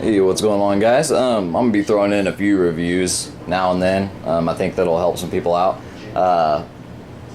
Hey, what's going on, guys? I'm gonna be throwing in a few reviews now and then. I think that'll help some people out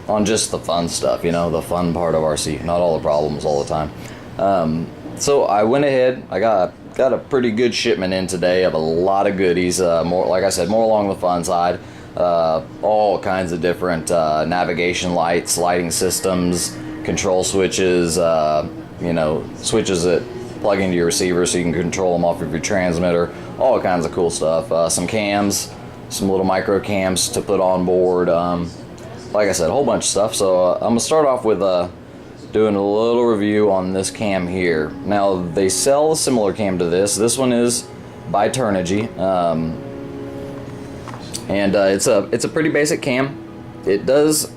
on just the fun stuff, you know, the fun part of RC, not all the problems all the time. So I went ahead, I got a pretty good shipment in today of a lot of goodies, more, like I said, more along the fun side. All kinds of different navigation lights, lighting systems, control switches, you know, switches that plug into your receiver so you can control them off of your transmitter, all kinds of cool stuff. Some cams, some little micro cams to put on board, like I said, a whole bunch of stuff. So I'm gonna start off with doing a little review on this cam here. Now they sell a similar cam to this one is by Turnigy, and it's a pretty basic cam. It does,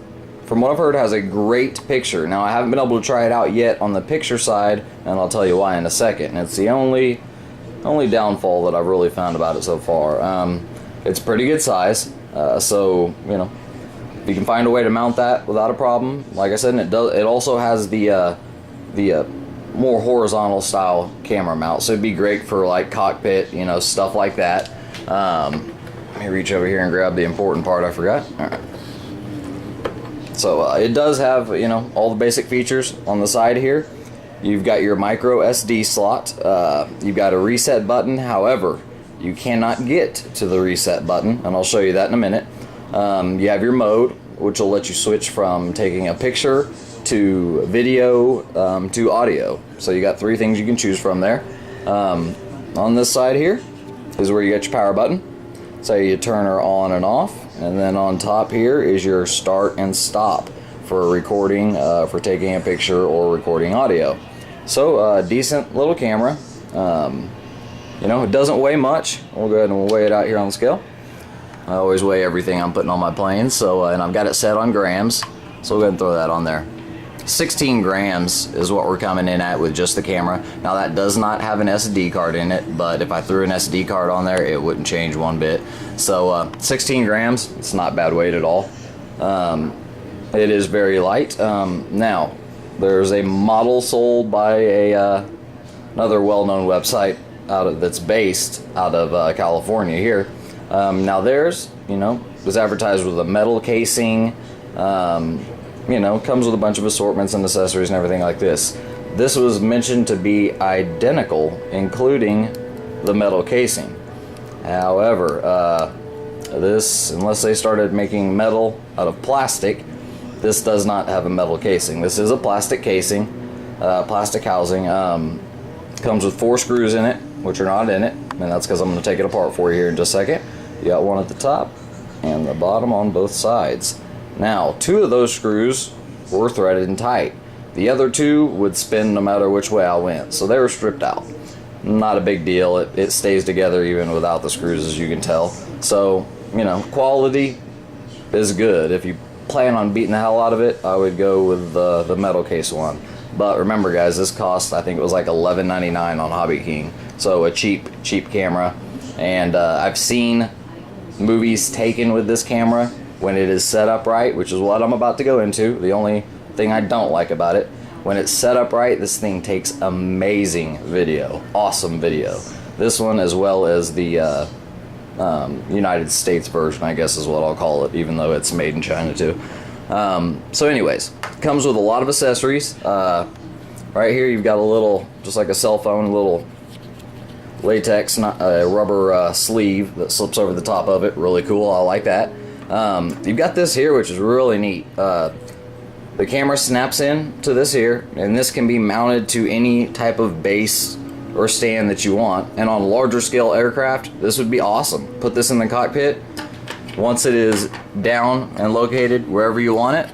from what I've heard, has a great picture. Now I haven't been able to try it out yet on the picture side, and I'll tell you why in a second. It's the only downfall that I've really found about it so far. It's pretty good size, so you know, if you can find a way to mount that without a problem, like I said, and it also has the more horizontal style camera mount, so it'd be great for like cockpit, you know, stuff like that. Let me reach over here and grab the important part I forgot. All right. So it does have, you know, all the basic features on the side here. You've got your micro SD slot. You've got a reset button. However, you cannot get to the reset button, and I'll show you that in a minute. You have your mode, which will let you switch from taking a picture to video to audio. So you got three things you can choose from there. On this side here is where you get your power button. So you turn her on and off. And then on top here is your start and stop for recording, for taking a picture or recording audio. So decent little camera. You know, it doesn't weigh much. We'll go ahead and we'll weigh it out here on the scale. I always weigh everything I'm putting on my planes. So and I've got it set on grams. So we'll go ahead and throw that on there. 16 grams is what we're coming in at with just the camera. Now that does not have an SD card in it, but if I threw an SD card on there, it wouldn't change one bit. So 16 grams, it's not bad weight at all. It is very light. Now, there's a model sold by another well-known website that's based out of California here. Now theirs, you know, was advertised with a metal casing, you know, comes with a bunch of assortments and accessories and everything like this. This was mentioned to be identical, including the metal casing. However, this, unless they started making metal out of plastic, this does not have a metal casing. This is a plastic casing, plastic housing. Comes with 4 screws in it, which are not in it, and that's because I'm going to take it apart for you here in just a second. You got one at the top and the bottom on both sides. Now, 2 of those screws were threaded and tight. The other 2 would spin no matter which way I went, so they were stripped out. Not a big deal. It stays together even without the screws, as you can tell. So, you know, quality is good. If you plan on beating the hell out of it, I would go with the metal case one. But remember, guys, this cost, I think it was like $11.99 on Hobby King. So a cheap camera. And I've seen movies taken with this camera when it is set up right, which is what I'm about to go into. The only thing I don't like about it, when it's set up right, this thing takes amazing video, awesome video. This one, as well as the United States version, I guess is what I'll call it, even though it's made in China too. So anyways, comes with a lot of accessories. Right here you've got a little, just like a cell phone, a little latex rubber sleeve that slips over the top of it. Really cool, I like that. You've got this here, which is really neat. The camera snaps in to this here, and this can be mounted to any type of base or stand that you want. And on larger scale aircraft, this would be awesome. Put this in the cockpit. Once it is down and located wherever you want it,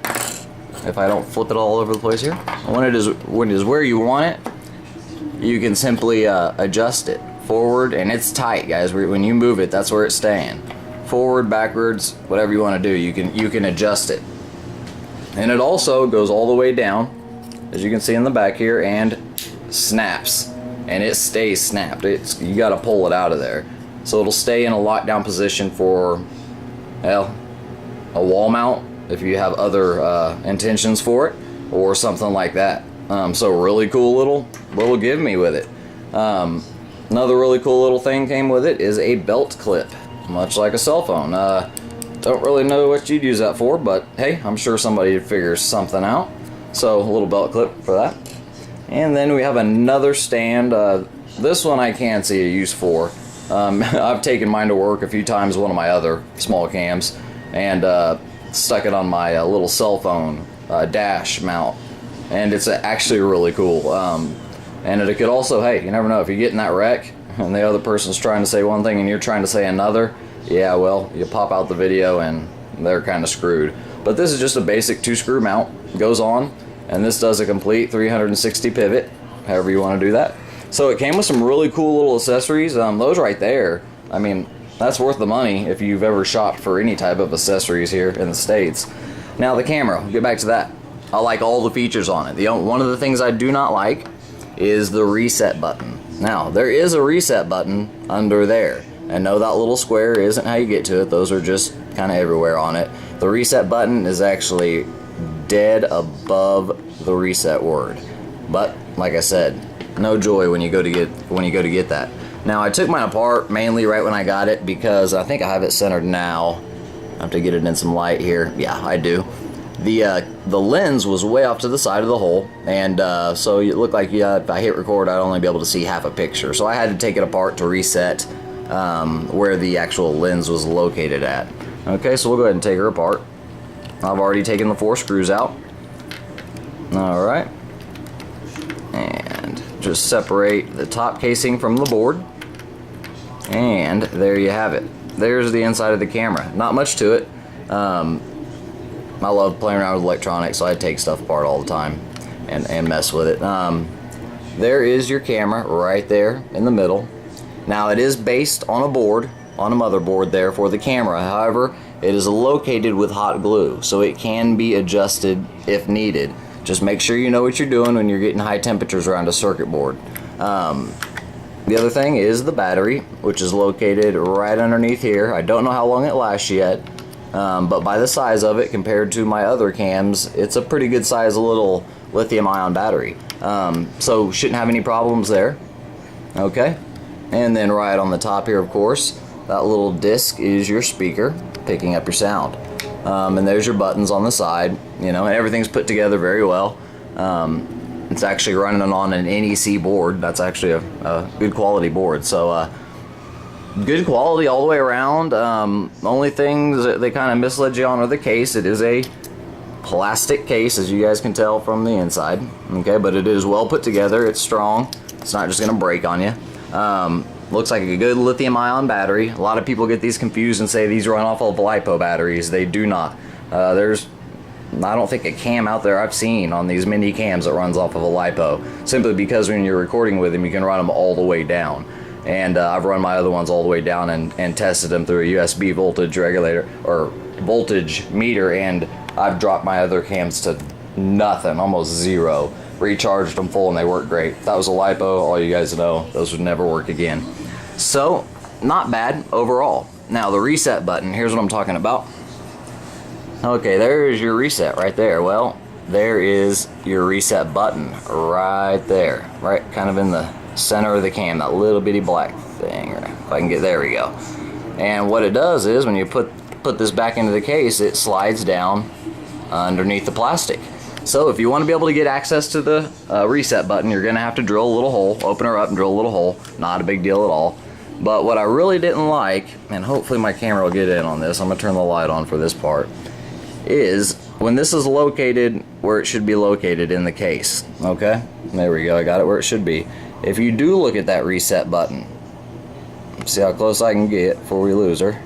if I don't flip it all over the place here, when it is where you want it, you can simply adjust it forward, and it's tight, guys. When you move it, that's where it's staying. Forward, backwards, whatever you want to do, you can adjust it. And it also goes all the way down, as you can see in the back here, and snaps, and it stays snapped. You got to pull it out of there, so it'll stay in a lockdown position for, well, a wall mount if you have other intentions for it, or something like that. So really cool little give me with it. Another really cool little thing came with it is a belt clip, much like a cell phone. Don't really know what you'd use that for, but hey, I'm sure somebody figures something out. So a little belt clip for that. And then we have another stand. This one I can see a use for. I've taken mine to work a few times, one of my other small cams, and stuck it on my little cell phone dash mount. And it's actually really cool. And it could also, hey, you never know, if you get in that wreck and the other person's trying to say one thing and you're trying to say another, yeah, well, you pop out the video and they're kind of screwed. But this is just a basic 2-screw mount, goes on, and this does a complete 360 pivot, however you want to do that. So it came with some really cool little accessories. Those right there, I mean, that's worth the money if you've ever shopped for any type of accessories here in the States. Now the camera, we'll get back to that. I like all the features on it. One of the things I do not like is the reset button. Now, there is a reset button under there. And no, that little square isn't how you get to it. Those are just kind of everywhere on it. The reset button is actually dead above the reset word. But, like I said, no joy when you go to get that. Now, I took mine apart mainly right when I got it because I think I have it centered now. I have to get it in some light here. Yeah, I do. The lens was way off to the side of the hole, and so it looked like if I hit record, I'd only be able to see half a picture. So I had to take it apart to reset where the actual lens was located at. Okay, so we'll go ahead and take her apart. I've already taken the 4 screws out. Alright. And just separate the top casing from the board. And there you have it. There's the inside of the camera. Not much to it. I love playing around with electronics, so I take stuff apart all the time and mess with it. There is your camera right there in the middle. Now it is based on a board, on a motherboard there for the camera. However, it is located with hot glue, so it can be adjusted if needed. Just make sure you know what you're doing when you're getting high temperatures around a circuit board. The other thing is the battery, which is located right underneath here. I don't know how long it lasts yet. But by the size of it compared to my other cams, it's a pretty good size little lithium-ion battery. So shouldn't have any problems there. Okay, and then right on the top here, of course, that little disc is your speaker picking up your sound. And there's your buttons on the side, you know, and everything's put together very well. It's actually running on an NEC board. That's actually a good quality board. So good quality all the way around. Only things that they kind of misled you on are the case. It is a plastic case, as you guys can tell from the inside. Okay, but it is well put together. It's strong. It's not just going to break on you. Looks like a good lithium-ion battery. A lot of people get these confused and say these run off of LiPo batteries. They do not. I don't think a cam out there I've seen on these mini cams that runs off of a LiPo, simply because when you're recording with them, you can run them all the way down. And I've run my other ones all the way down and tested them through a USB voltage regulator or voltage meter, and I've dropped my other cams to nothing, almost zero. Recharged them full and they work great. If that was a LiPo, all you guys know, those would never work again. So, not bad overall. Now the reset button, here's what I'm talking about. Okay, there's your reset right there. Well, there is your reset button right there, right kind of in the center of the cam, that little bitty black thing. If I can get, there we go. And what it does is when you put this back into the case, it slides down underneath the plastic. So if you want to be able to get access to the reset button, you're gonna have to drill a little hole, open her up and drill a little hole. Not a big deal at all. But what I really didn't like, and hopefully my camera will get in on this, I'm gonna turn the light on for this part, is when this is located where it should be located in the case. Okay, there we go, I got it where it should be. If you do look at that reset button, see how close I can get before we lose her.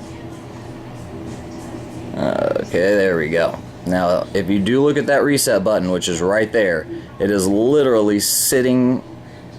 Okay, there we go. Now, if you do look at that reset button, which is right there, it is literally sitting,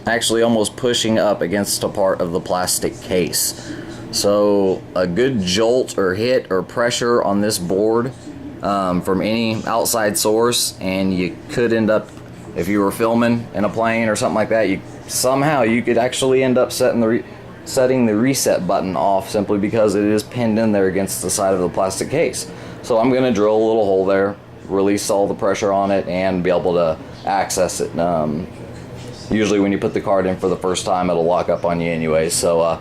actually almost pushing up against a part of the plastic case. So a good jolt or hit or pressure on this board from any outside source, and you could end up, if you were filming in a plane or something like that, somehow you could actually end up setting the reset button off simply because it is pinned in there against the side of the plastic case. So I'm going to drill a little hole there, release all the pressure on it, and be able to access it Usually when you put the card in for the first time, it'll lock up on you anyway. So,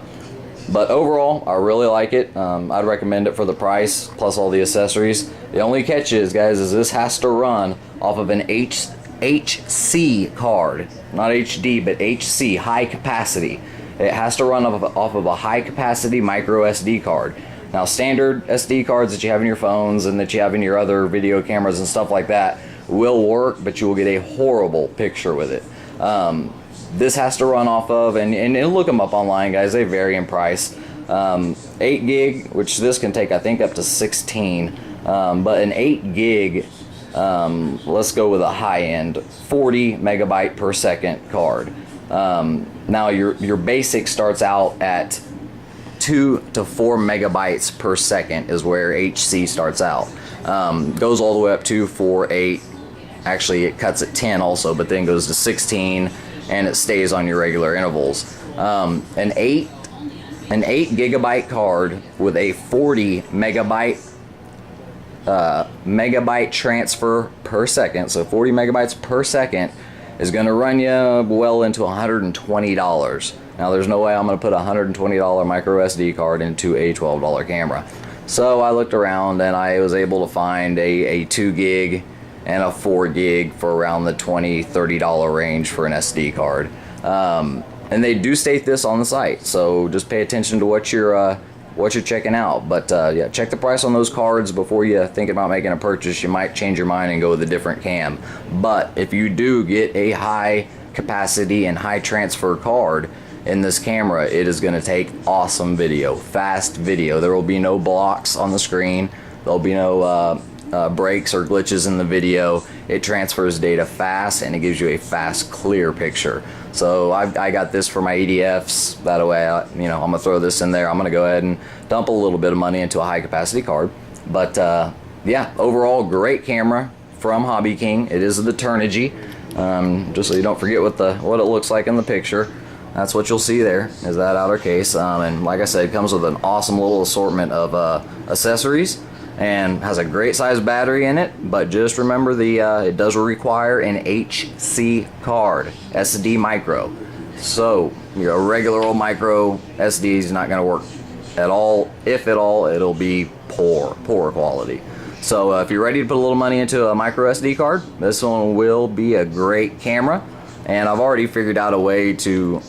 but overall, I really like it. I'd recommend it for the price, plus all the accessories. The only catch is, guys, is this has to run off of an HC card. Not HD, but HC, high capacity. It has to run off of a high capacity micro SD card. Now, standard SD cards that you have in your phones and that you have in your other video cameras and stuff like that will work, but you will get a horrible picture with it. This has to run off of, and look them up online, guys, they vary in price. 8 gig, which this can take, I think, up to 16, but an 8 gig, let's go with a high end, 40 megabyte per second card. Now your basic starts out at 2 to 4 megabytes per second is where HC starts out. Goes all the way up to 4, 8. Actually, it cuts at 10 also, but then goes to 16, and it stays on your regular intervals. An 8 gigabyte card with a 40 megabyte transfer per second, so 40 megabytes per second, is going to run you well into $120. Now, there's no way I'm going to put a $120 micro SD card into a $12 camera. So I looked around and I was able to find a 2 gig and a 4 gig for around the $20, $30 range for an SD card. And they do state this on the site, so just pay attention to what you're checking out. But yeah, check the price on those cards before you think about making a purchase. You might change your mind and go with a different cam. But if you do get a high capacity and high transfer card in this camera, it is going to take awesome video, fast video. There will be no blocks on the screen. There'll be no breaks or glitches in the video. It transfers data fast, and it gives you a fast, clear picture. So I got this for my EDFs. That way, I'm gonna throw this in there. I'm gonna go ahead and dump a little bit of money into a high capacity card. But yeah, overall, great camera from Hobby King. It is the Turnigy. Just so you don't forget what it looks like in the picture. That's what you'll see there, is that outer case. And like I said, it comes with an awesome little assortment of accessories, and has a great size battery in it. But just remember, it does require an HC card, SD micro. So your regular old micro SD is not going to work at all. If at all, it'll be poor quality. So if you're ready to put a little money into a micro SD card, this one will be a great camera. And I've already figured out a way to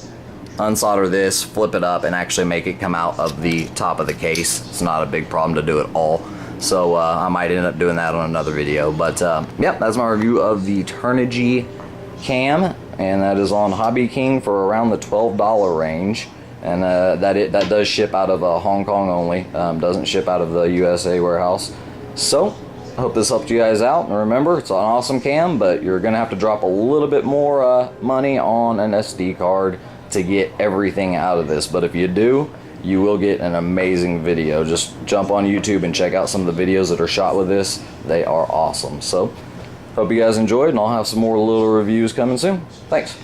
unsolder this, flip it up, and actually make it come out of the top of the case. It's not a big problem to do it all. So I might end up doing that on another video. But yep, that's my review of the Turnigy cam, and that is on Hobby King for around the $12 range. And that does ship out of Hong Kong only. Doesn't ship out of the USA warehouse. So I hope this helped you guys out. And remember, it's an awesome cam, but you're gonna have to drop a little bit more money on an SD card to get everything out of this. But if you do, you will get an amazing video. Just jump on YouTube and check out some of the videos that are shot with this. They are awesome. So hope you guys enjoyed, and I'll have some more little reviews coming soon. Thanks.